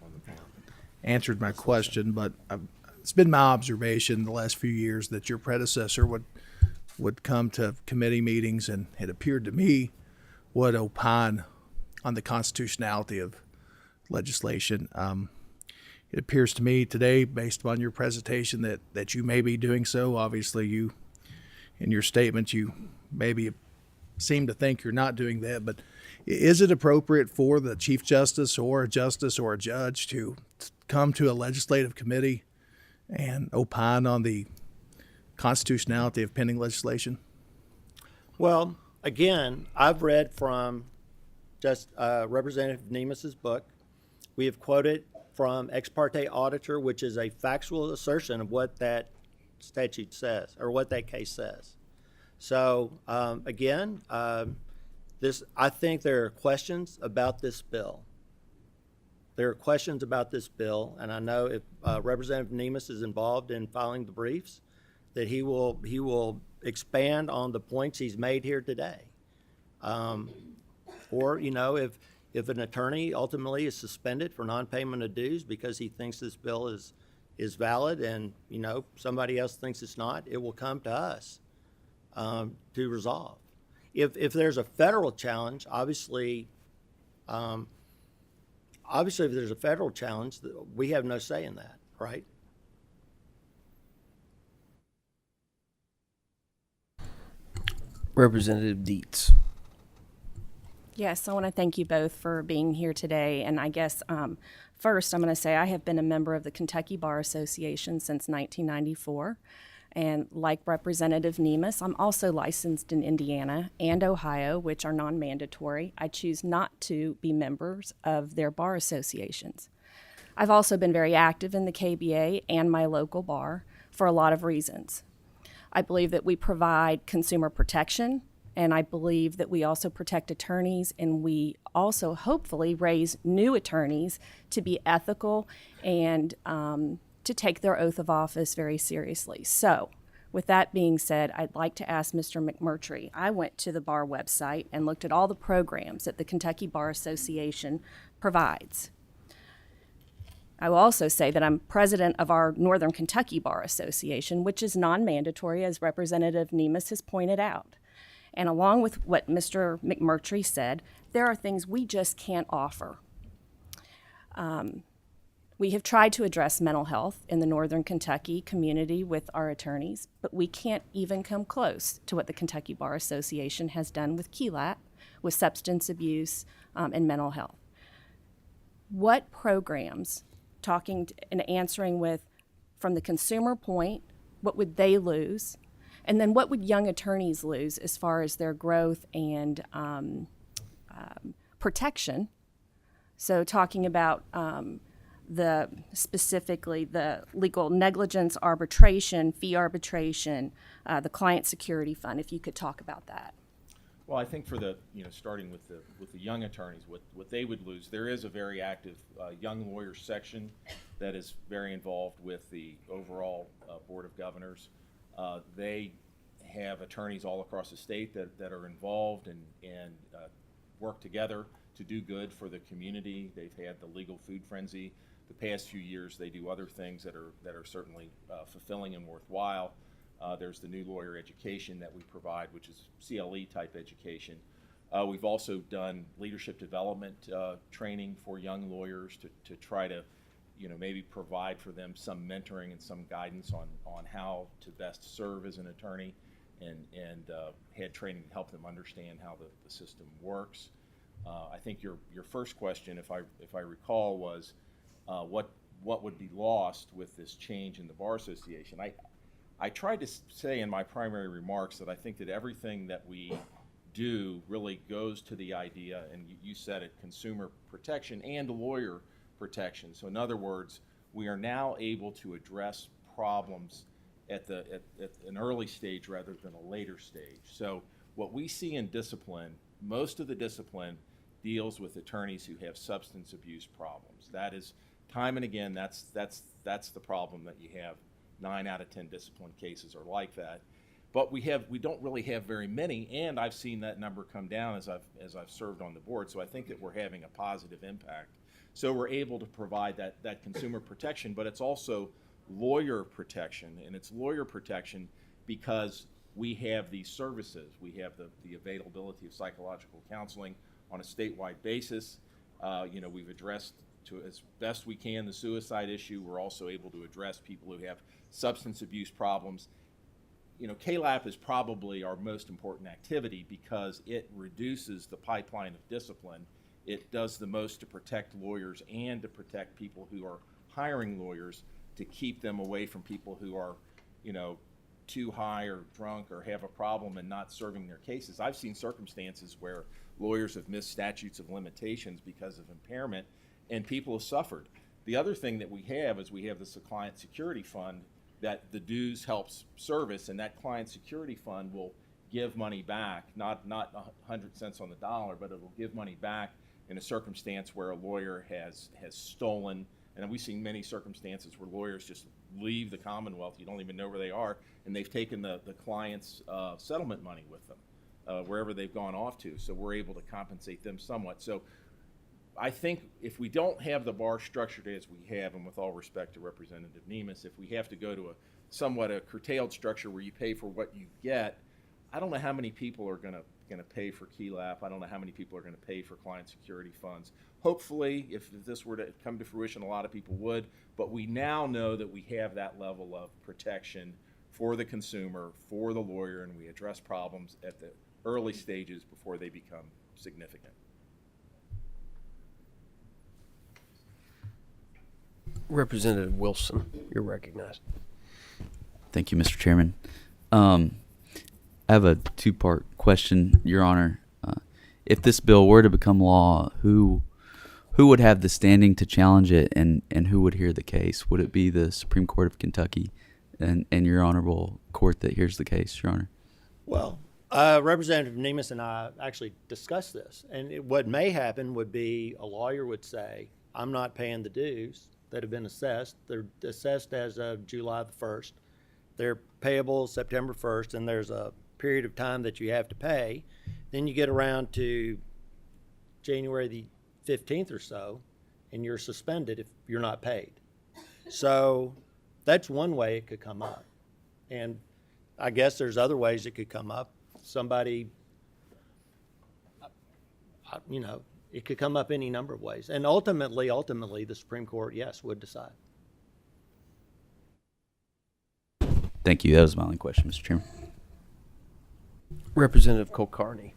answered my question, but it's been my observation the last few years that your predecessor would come to committee meetings and it appeared to me would opine on the constitutionality of legislation. It appears to me today, based upon your presentation, that you may be doing so. Obviously, you, in your statement, you maybe seem to think you're not doing that, but is it appropriate for the Chief Justice or a justice or a judge to come to a legislative committee and opine on the constitutionality of pending legislation? Well, again, I've read from just Representative Nemus's book. We have quoted from Ex parte Auditor, which is a factual assertion of what that statute says or what that case says. So again, I think there are questions about this bill. There are questions about this bill, and I know if Representative Nemus is involved in filing the briefs, that he will expand on the points he's made here today. Or, if an attorney ultimately is suspended for non-payment of dues because he thinks this bill is valid and, somebody else thinks it's not, it will come to us to resolve. If there's a federal challenge, obviously, if there's a federal challenge, we have no say in that, right? Representative Dietz. Yes, I want to thank you both for being here today. And I guess first I'm going to say I have been a member of the Kentucky Bar Association since 1994. And like Representative Nemus, I'm also licensed in Indiana and Ohio, which are non-mandatory. I choose not to be members of their bar associations. I've also been very active in the KBA and my local bar for a lot of reasons. I believe that we provide consumer protection And I believe that we also protect attorneys, and we also hopefully raise new attorneys to be ethical and to take their oath of office very seriously. So, with that being said, I'd like to ask Mr. McMurtry. I went to the bar website and looked at all the programs that the Kentucky Bar Association provides. I will also say that I'm president of our Northern Kentucky Bar Association, which is non-mandatory, as Representative Nemes has pointed out. And along with what Mr. McMurtry said, there are things we just can't offer. We have tried to address mental health in the Northern Kentucky community with our attorneys, but we can't even come close to what the Kentucky Bar Association has done with KELAP, with substance abuse and mental health. What programs, talking and answering with, from the consumer point, what would they lose? And then what would young attorneys lose as far as their growth and protection? So talking about specifically the legal negligence arbitration, fee arbitration, the client security fund, if you could talk about that. Well, I think for the, starting with the young attorneys, what they would lose, there is a very active young lawyers section that is very involved with the overall Board of Governors. They have attorneys all across the state that are involved and work together to do good for the community. They've had the legal food frenzy. The past few years, they do other things that are certainly fulfilling and worthwhile. There's the new lawyer education that we provide, which is CLE type education. We've also done leadership development training for young lawyers to try to, maybe provide for them some mentoring and some guidance on how to best serve as an attorney, and had training to help them understand how the system works. I think your first question, if I recall, was what would be lost with this change in the Bar Association. I tried to say in my primary remarks that I think that everything that we do really goes to the idea, and you said it, consumer protection and lawyer protection. So in other words, we are now able to address problems at an early stage rather than a later stage. So what we see in discipline, most of the discipline deals with attorneys who have substance abuse problems. That is, time and again, that's the problem that you have. 9 out of 10 discipline cases are like that, but we don't really have very many, and I've seen that number come down as I've served on the board. So I think that we're having a positive impact. So we're able to provide that consumer protection, but it's also lawyer protection, and it's lawyer protection because we have these services. We have the availability of psychological counseling on a statewide basis. We've addressed, to as best we can, the suicide issue. We're also able to address people who have substance abuse problems. KLAP is probably our most important activity because it reduces the pipeline of discipline. It does the most to protect lawyers and to protect people who are hiring lawyers, to keep them away from people who are, too high or drunk or have a problem and not serving their cases. I've seen circumstances where lawyers have missed statutes of limitations because of impairment, and people have suffered. The other thing that we have is we have this client security fund that the dues helps service, and that client security fund will give money back, not 100 cents on the dollar, but it will give money back in a circumstance where a lawyer has stolen. And we've seen many circumstances where lawyers just leave the Commonwealth, you don't even know where they are, and they've taken the client's settlement money with them, wherever they've gone off to. So we're able to compensate them somewhat. So I think if we don't have the bar structured as we have, and with all respect to Representative Nemes, if we have to go to a somewhat curtailed structure where you pay for what you get, I don't know how many people are going to pay for KELAP. I don't know how many people are going to pay for client security funds. Hopefully, if this were to come to fruition, a lot of people would, but we now know that we have that level of protection for the consumer, for the lawyer, and we address problems at the early stages before they become significant. Representative Wilson, you're recognized. Thank you, Mr. Chairman. I have a two-part question, Your Honor. If this bill were to become law, who would have the standing to challenge it, and who would hear the case? Would it be the Supreme Court of Kentucky and your honorable court that hears the case, Your Honor? Well, Representative Nemus and I actually discussed this, and what may happen would be a lawyer would say, I'm not paying the dues that have been assessed. They're assessed as of July the 1st. They're payable September 1st, and there's a period of time that you have to pay. Then you get around to January the 15th or so, and you're suspended if you're not paid. So that's one way it could come up. And I guess there's other ways it could come up. Somebody, you know, it could come up any number of ways. And ultimately, the Supreme Court, yes, would decide. Thank you. That was my only question, Mr. Chairman. Representative Kulkarni.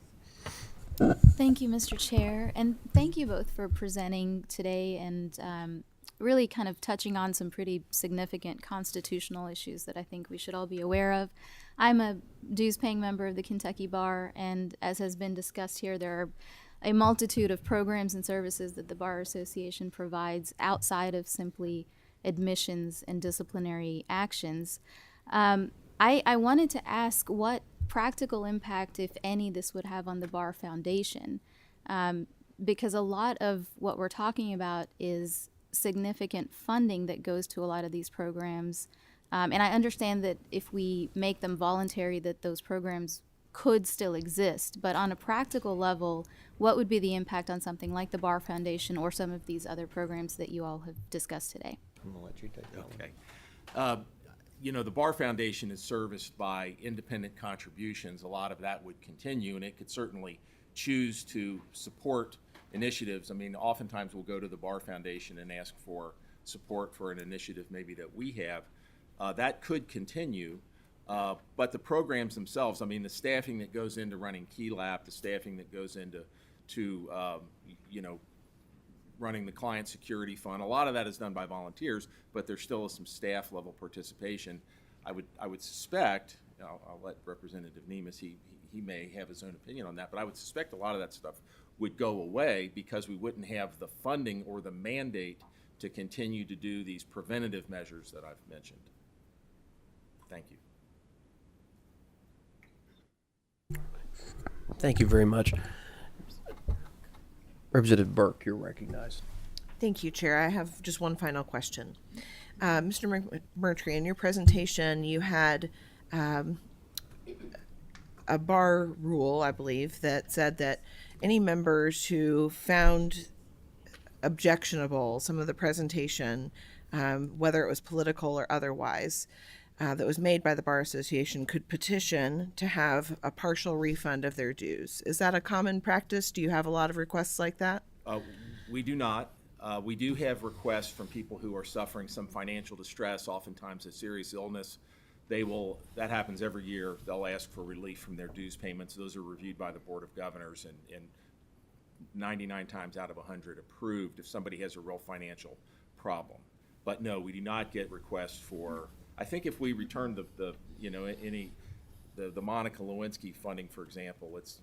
Thank you, Mr. Chair, and thank you both for presenting today and really kind of touching on some pretty significant constitutional issues that I think we should all be aware of. I'm a dues-paying member of the Kentucky Bar, and as has been discussed here, there are a multitude of programs and services that the Bar Association provides outside of simply admissions and disciplinary actions. I wanted to ask what practical impact, if any, this would have on the Bar Foundation, because a lot of what we're talking about is significant funding that goes to a lot of these programs. And I understand that if we make them voluntary, that those programs could still exist. But on a practical level, what would be the impact on something like the Bar Foundation or some of these other programs that you all have discussed today? I'm going to let you take that one. Okay. You know, the Bar Foundation is serviced by independent contributions. A lot of that would continue, and it could certainly choose to support initiatives. I mean, oftentimes we'll go to the Bar Foundation and ask for support for an initiative maybe that we have. That could continue, but the programs themselves, I mean, the staffing that goes into running KeyLab, the staffing that goes into you know, running the client security fund, a lot of that is done by volunteers, but there still is some staff level participation. I would suspect, I'll let Representative Nemus, he may have his own opinion on that, but I would suspect a lot of that stuff would go away because we wouldn't have the funding or the mandate to continue to do these preventative measures that I've mentioned. Thank you. Thank you very much. Representative Burke, you're recognized. Thank you, Chair. I have just one final question. Mr. Murtry, in your presentation, you had a bar rule, I believe, that said that any members who found objectionable some of the presentation, whether it was political or otherwise, that was made by the Bar Association could petition to have a partial refund of their dues. Is that a common practice? Do you have a lot of requests like that? We do not. We do have requests from people who are suffering some financial distress, oftentimes a serious illness. That happens every year. They'll ask for relief from their dues payments. Those are reviewed by the Board of Governors and 99 times out of 100 approved if somebody has a real financial problem. But no, we do not get requests for, I think if we return the Monica Lewinsky funding, for example, it's,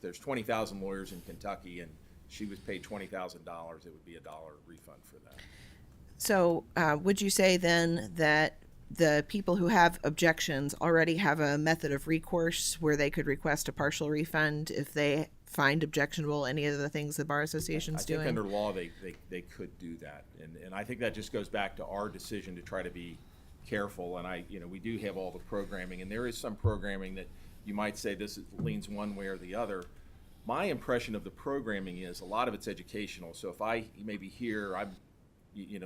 there's 20,000 lawyers in Kentucky and she was paid $20,000, it would be $1 refund for that. So would you say then that the people who have objections already have a method of recourse where they could request a partial refund if they find objectionable any of the things the Bar Association's doing? I think under law they could do that, and I think that just goes back to our decision to try to be careful. And we do have all the programming, and there is some programming that you might say this leans one way or the other. My impression of the programming is a lot of it's educational. So if I maybe hear I'm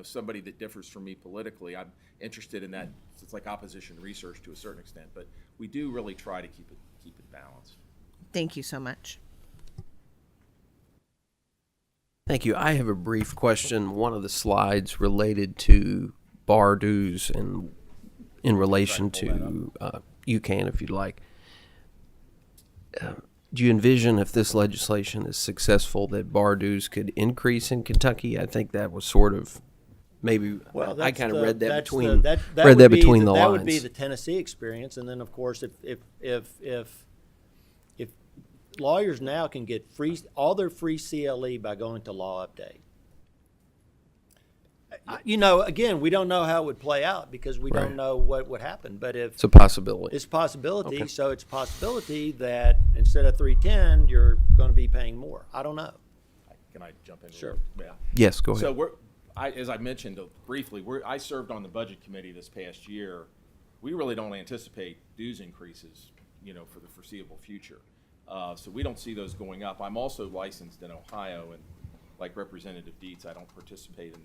somebody that differs from me politically, I'm interested in that. It's like opposition research to a certain extent, but we do really try to keep it balanced. Thank you so much. Thank you. I have a brief question. One of the slides related to bar dues and in relation to, you can if you'd like. Do you envision if this legislation is successful that bar dues could increase in Kentucky? I think that was sort of maybe, Well, I kind of read that between would be between the that lines. would be the Tennessee experience, and then of course if lawyers now can get all their free CLE by going to Law Update, You know, again, we don't know how it would play out because we Right. don't know what would happen. But if It's a possibility. it's a possibility, Okay. so it's a possibility that instead of 310, you're going to be paying more. I don't know. Can I jump in? Sure. Yeah. Yes, go ahead. So as I mentioned briefly, I served on the budget committee this past year. We really don't anticipate dues increases, for the foreseeable future. So we don't see those going up. I'm also licensed in Ohio, and like Representative Dietz, I don't participate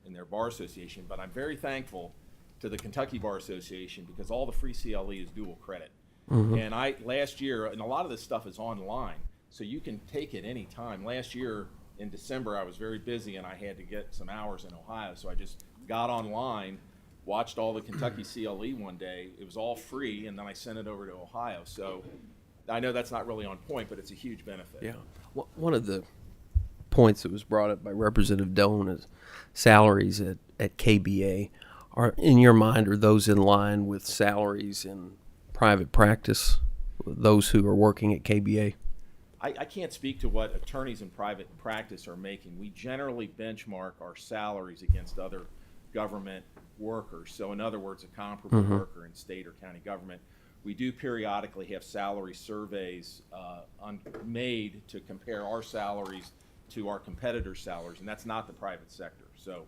in their bar association, but I'm very thankful to the Kentucky Bar Association because all the free CLE is dual credit. And last year, and a lot of this stuff is online, so you can take it any time. Last year in December, I was very busy and I had to get some hours in Ohio, so I just got online, watched all the Kentucky CLE one day. It was all free, and then I sent it over to Ohio. So I know that's not really on point, but it's a huge benefit. Yeah. One of the points that was brought up by Representative Doan is salaries at KBA. In your mind, are those in line with salaries in private practice, those who are working at KBA? I can't speak to what attorneys in private practice are making. We generally benchmark our salaries against other government workers. So in other words, a comparable worker in state or county government. We do periodically have salary surveys made to compare our salaries to our competitors' salaries, and that's not the private sector. So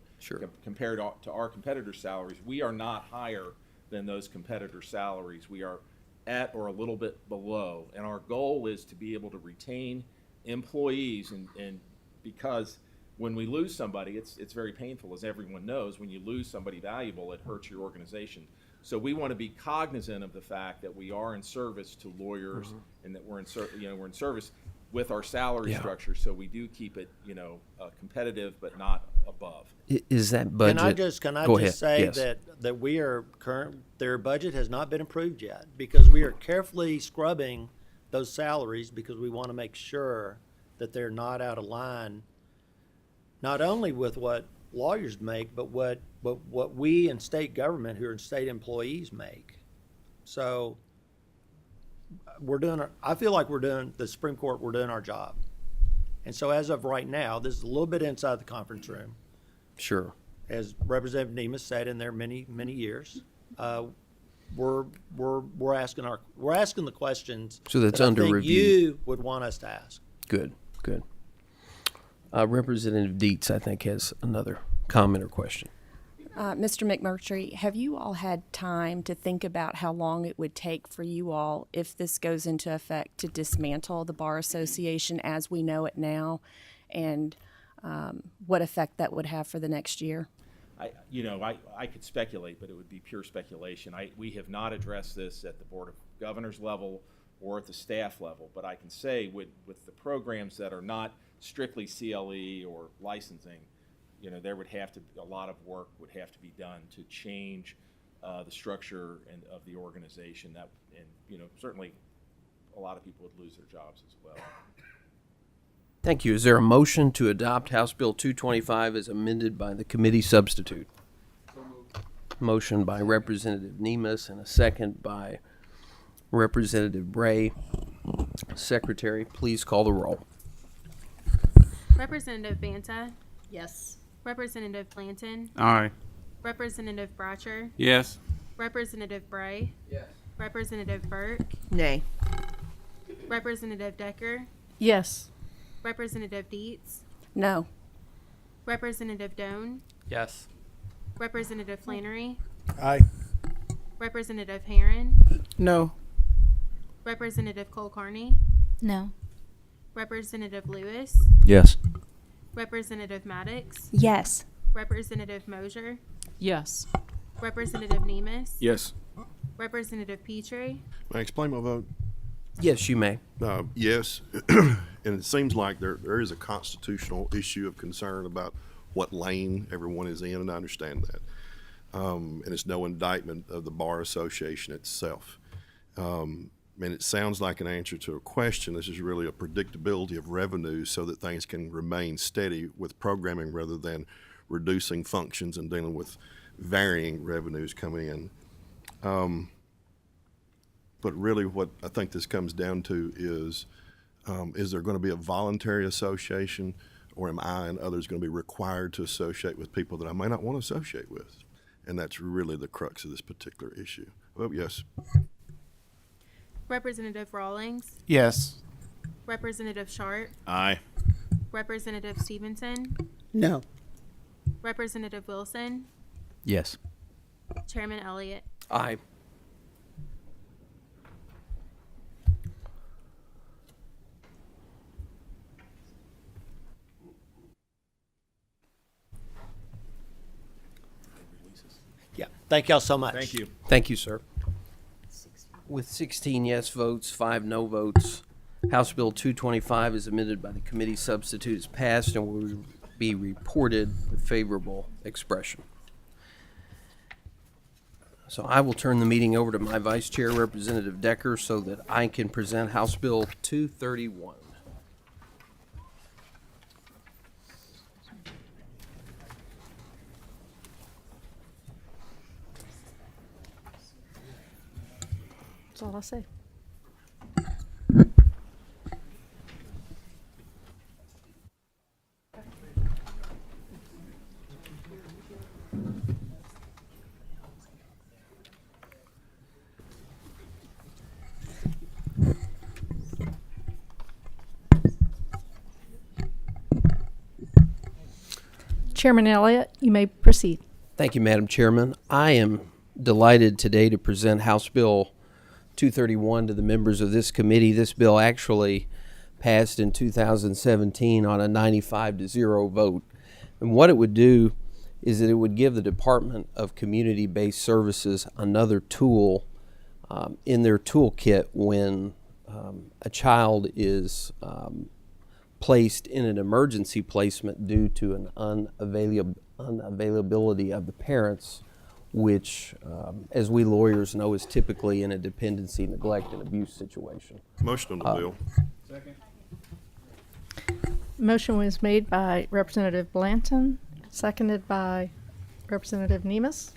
compared to our competitors' salaries, we are not higher than those competitors' salaries. We are at or a little bit below, and our goal is to be able to retain employees, and because when we lose somebody, it's very painful, as everyone knows. When you lose somebody valuable, it hurts your organization. So we want to be cognizant of the fact that we are in service to lawyers, and that we're in service with our salary structure. So we do keep it, competitive, but not above. Is that budget? Can I Go just ahead. say that we are their budget has not been approved yet because we are carefully scrubbing those salaries because we want to make sure that they're not out of line, not only with what lawyers make, but what we in state government who are state employees make. So I feel like the Supreme Court, we're doing our job. And so as of right now, this is a little bit inside the conference room. Sure. As Representative Nemes said in there many years, we're asking the questions. So that's that under I think review. you would want us to ask. Good. Representative Dietz, I think, has another comment or question. Mr. McMurtry, have you all had time to think about how long it would take for you all, if this goes into effect, to dismantle the Bar Association as we know it now, and what effect that would have for the next year? I could speculate, but it would be pure speculation. We have not addressed this at the Board of Governors level or at the staff level, but I can say with the programs that are not strictly CLE or licensing, there would have to a lot of work would have to be done to change the structure of the organization. Certainly a lot of people would lose their jobs as well. Thank you. Is there a motion to adopt House Bill 225 as amended by the committee substitute? Motion by Representative Nemes and a second by Representative Bray. Secretary, please call the roll. Representative Banta, Yes. Representative Blanton, Aye. Representative Brotcher, Yes. Representative Bray, Representative Burke, Nay. Representative Decker, Yes. Representative Dietz, No. Representative Doan, Yes. Representative Flannery, Aye. Representative Herron, No. Representative Cole Carney, No. Representative Lewis, Yes. Representative Maddox, Yes. Representative Mosier, Yes. Representative Nemes, Yes. Representative Petrie, May I explain my vote? Yes, you may. Yes, and it seems like there is a constitutional issue of concern about what lane everyone is in, and I understand that. And it's no indictment of the Bar Association itself. And it sounds like an answer to a question. This is really a predictability of revenues so that things can remain steady with programming rather than reducing functions and dealing with varying revenues coming in. But really what I think this comes down to is there going to be a voluntary association, or am I and others going to be required to associate with people that I may not want to associate with? And that's really the crux of this particular issue. Vote yes. Representative Rawlings, Yes. Representative Sharp, Aye. Representative Stevenson, No. Representative Wilson, Yes. Chairman Elliott. Aye. Yeah. Thank y'all so much. Thank you. Thank you, sir. With 16 yes votes, 5 no votes, House Bill 225 is amended by the committee substitute is passed and will be reported with favorable expression. So I will turn the meeting over to my vice chair, Representative Decker, so that I can present House Bill 231. That's all I'll say. Chairman Elliott, you may proceed. Thank you, Madam Chairman. I am delighted today to present House Bill 231 to the members of this committee. This bill actually passed in 2017 on a 95-0 vote. And what it would do is that it would give the Department of Community-Based Services another tool in their toolkit when a child is placed in an emergency placement due to an unavailability of the parents, which, as we lawyers know, is typically in a dependency, neglect, and abuse situation. Motion on the bill. Motion was made by Representative Blanton, seconded by Representative Nemus.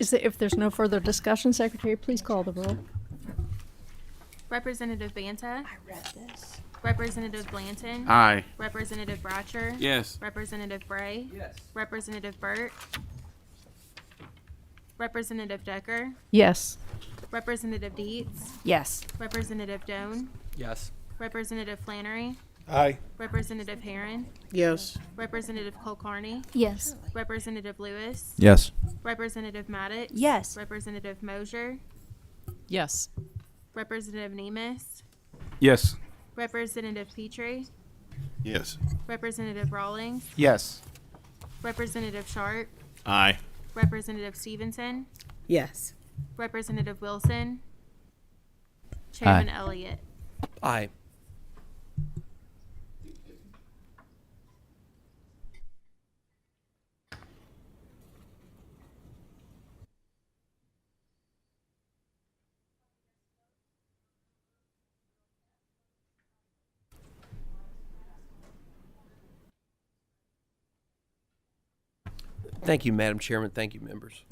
If there's no further discussion, Secretary, please call the roll. Representative Banta. I read this. Representative Blanton. Aye. Representative Bratcher. Yes. Representative Bray. Yes. Representative Burt. Representative Decker. Yes. Representative Dietz. Yes. Representative Doan. Yes. Representative Flannery. Aye. Representative Herron. Yes. Representative Kulkarni. Yes. Representative Lewis. Yes. Representative Maddox. Yes. Representative Mosier. Yes. Representative Nemus. Yes. Representative Petrie. Yes. Representative Rawlings. Yes. Representative Sharp. Aye. Representative Stevenson. Yes. Representative Wilson. Chairman Elliott. Aye. Thank you, Madam Chairman. Thank you, members.